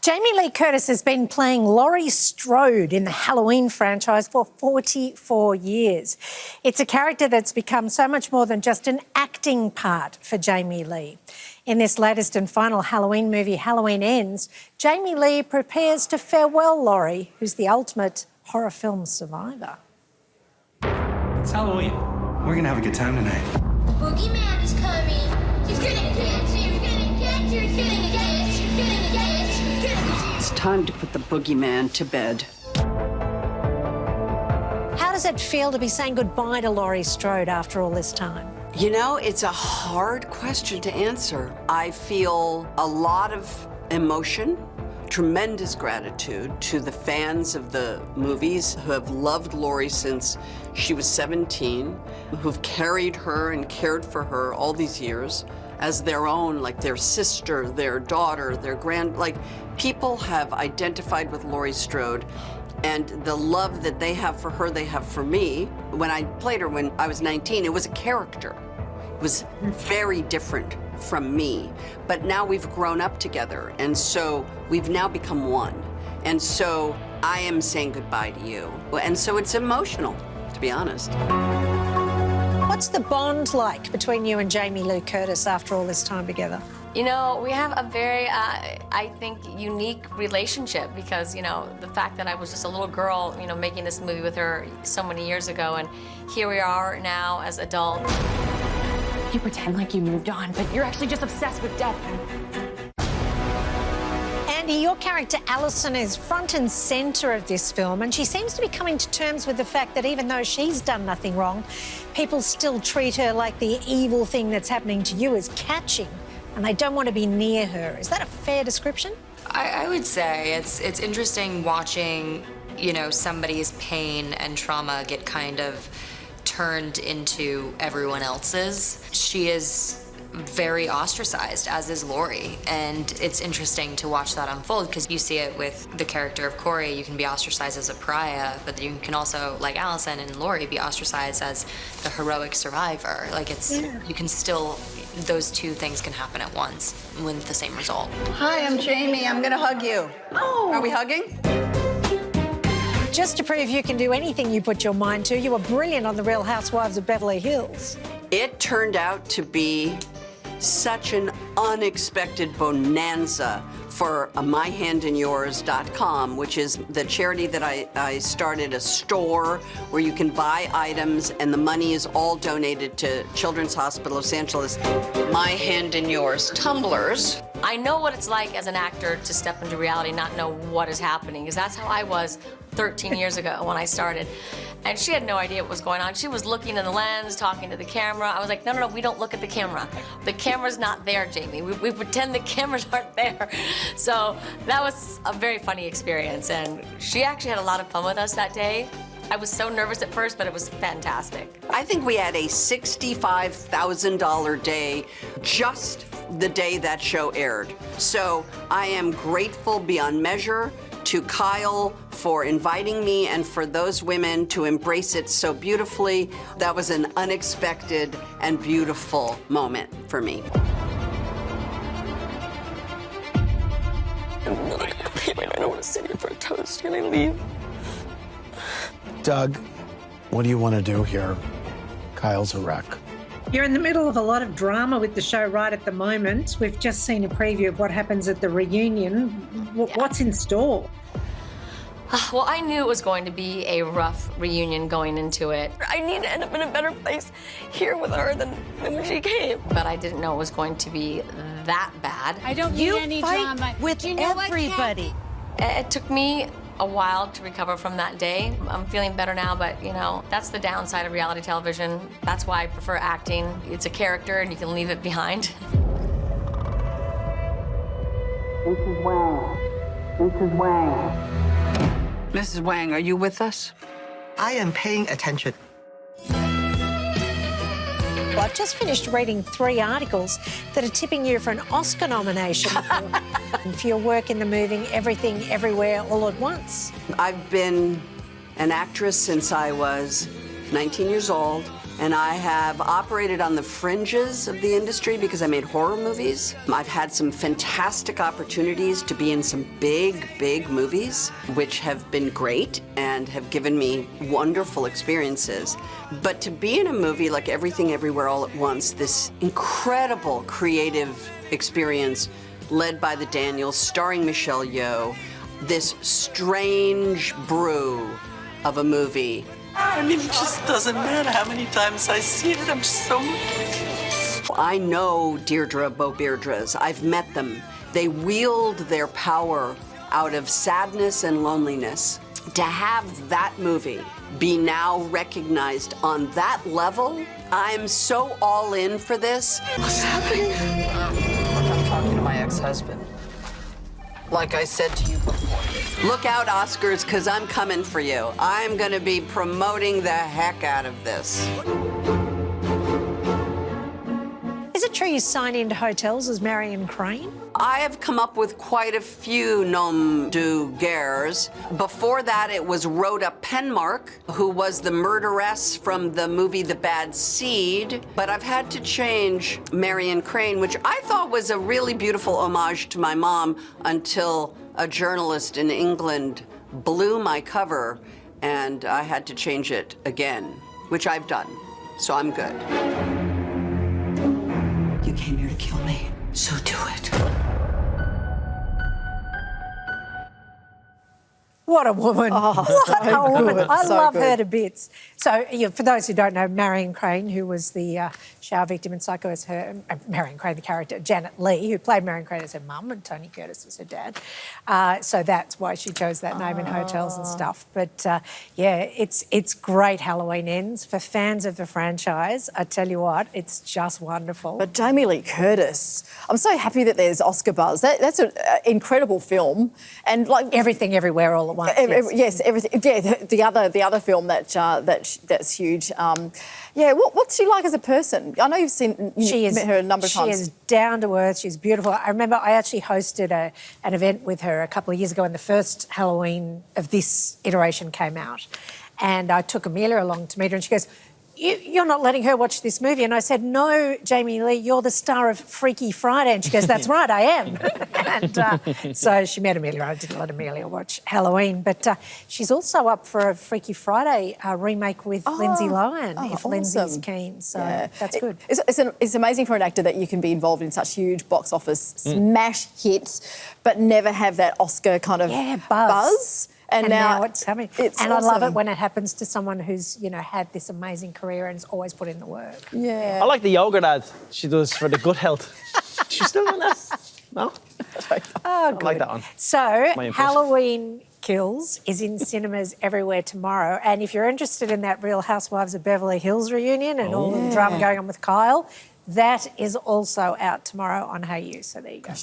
Jamie Lee Curtis has been playing Laurie Strode in the Halloween franchise for 44 years. It's a character that's become so much more than just an acting part for Jamie Lee. In this latest and final Halloween movie, Halloween Ends, Jamie Lee prepares to farewell Laurie, who's the ultimate horror film survivor. It's Halloween. We're gonna have a good time tonight. The boogeyman is coming. He's gonna get you. He's gonna get you. He's gonna get you. He's gonna get you. He's gonna get you. It's time to put the boogeyman to bed. How does it feel to be saying goodbye to Laurie Strode after all this time? You know, it's a hard question to answer. I feel a lot of emotion, tremendous gratitude to the fans of the movies who have loved Laurie since she was 17, who've carried her and cared for her all these years as their own, like their sister, their daughter, their people have identified with Laurie Strode, and the love that they have for her, they have for me. When I played her when I was 19, it was a character. It was very different from me. But now we've grown up together, and so we've now become one. And so I am saying goodbye to you. And so it's emotional, to be honest. What's the bond like between you and Jamie Lee Curtis after all this time together? You know, we have a very, I think, unique relationship because, you know, the fact that I was just a little girl, you know, making this movie with her so many years ago, and here we are now as adults. You pretend like you moved on, but you're actually just obsessed with death. Andy, your character Alison is front and centre of this film, and she seems to be coming to terms with the fact that even though she's done nothing wrong, people still treat her like the evil thing that's happening to you is catching, and they don't want to be near her. Is that a fair description? I would say it's interesting watching, you know, somebody's pain and trauma get kind of turned into everyone else's. She is very ostracized, as is Laurie, and it's interesting to watch that unfold because you see it with the character of Corey. You can be ostracized as a pariah, but you can also, like Allison and Laurie, be ostracized as the heroic survivor. Like you can still, those two things can happen at once with the same result. Hi, I'm Jamie. I'm gonna hug you. Oh. Are we hugging? Just to prove you can do anything you put your mind to, you were brilliant on The Real Housewives of Beverly Hills. It turned out to be such an unexpected bonanza for myhandandyours.com, which is the charity that I started, a store where you can buy items and the money is all donated to Children's Hospital Los Angeles. My Hand in Yours tumblers. I know what it's like as an actor to step into reality and not know what is happening, because that's how I was 13 years ago when I started. And she had no idea what was going on. She was looking in the lens, talking to the camera. I was like, no, we don't look at the camera. The camera's not there, Jamie. We pretend the cameras aren't there. So that was a very funny experience, and she actually had a lot of fun with us that day. I was so nervous at first, but it was fantastic. I think we had a $65,000 day just the day that show aired. So I am grateful beyond measure to Kyle for inviting me and for those women to embrace it so beautifully. That was an unexpected and beautiful moment for me. I don't want to sit here for a toast. Can I leave? Doug, what do you want to do here? Kyle's a wreck. You're in the middle of a lot of drama with the show right at the moment. We've just seen a preview of what happens at the reunion. What's in store? Well, I knew it was going to be a rough reunion going into it. I need to end up in a better place here with her than when she came. But I didn't know it was going to be that bad. I don't need any drama. With everybody. It took me a while to recover from that day. I'm feeling better now, but you know, that's the downside of reality television. That's why I prefer acting. It's a character and you can leave it behind. Mrs. Wang. Mrs. Wang. Mrs. Wang, are you with us? I am paying attention. Well, I've just finished reading 3 articles that are tipping you for an Oscar nomination for your work in the movie Everything, Everywhere, All at Once. I've been an actress since I was 19 years old. and I have operated on the fringes of the industry because I made horror movies. I've had some fantastic opportunities to be in some big movies, which have been great and have given me wonderful experiences. But to be in a movie like Everything Everywhere All at Once, this incredible creative experience led by the Daniels, starring Michelle Yeoh, this strange brew of a movie. I mean, it just doesn't matter how many times I see it. I'm just so I know Deirdre Beaudeirdres. I've met them. They wield their power out of sadness and loneliness. To have that movie be now recognized on that level, I'm so all in for this. What's happening? I'm talking to my ex-husband. Like I said to you before. Look out, Oscars, because I'm coming for you. I'm going to be promoting the heck out of this. Is it true you sign into hotels as Marion Crane? I have come up with quite a few nom de guerres. Before that, it was Rhoda Penmark, who was the murderess from the movie The Bad Seed. But I've had to change Marion Crane, which I thought was a really beautiful homage to my mom until a journalist in England blew my cover, and I had to change it again, which I've done. So I'm good. You came here to kill me, so do it. What a woman. What a woman. I love her to bits. So, for those who don't know, Marion Crane, who was the shower victim in Psycho, as her, Marion Crane, the character, Janet Leigh, who played Marion Crane as her mum, and Tony Curtis as her dad. So that's why she chose that name in hotels and stuff. But, yeah, it's great Halloween Ends. For fans of the franchise, I tell you what, it's just wonderful. But Jamie Lee Curtis, I'm so happy that there's Oscar buzz. That's an incredible film. And like Everything Everywhere All at Once. Yes, everything. Yeah, the other film that's huge. Yeah, what's she like as a person? I know you've met her a number of times. She is down to earth. She's beautiful. I remember I actually hosted an event with her a couple of years ago when the first Halloween of this iteration came out, and I took Amelia along to meet her, and she goes, "You're not letting her watch this movie." And I said, "No, Jamie Lee, you're the star of Freaky Friday." And she goes, "That's right, I am." And so she met Amelia. I didn't let Amelia watch Halloween. But she's also up for a Freaky Friday remake with Lindsay Lohan, if Lindsay's keen. So that's good. It's amazing for an actor that you can be involved in such huge box office smash hits, but never have that Oscar kind of buzz. And now it's happening. And I love it when it happens to someone who's, had this amazing career and has always put in the work. Yeah. I like the yogurt ad she does for the gut health. She's still on that? No? Oh, I like that one. So, Halloween Kills is in cinemas everywhere tomorrow. And if you're interested in that Real Housewives of Beverly Hills reunion and all the drama going on with Kyle, that is also out tomorrow on Hey You. So there you go.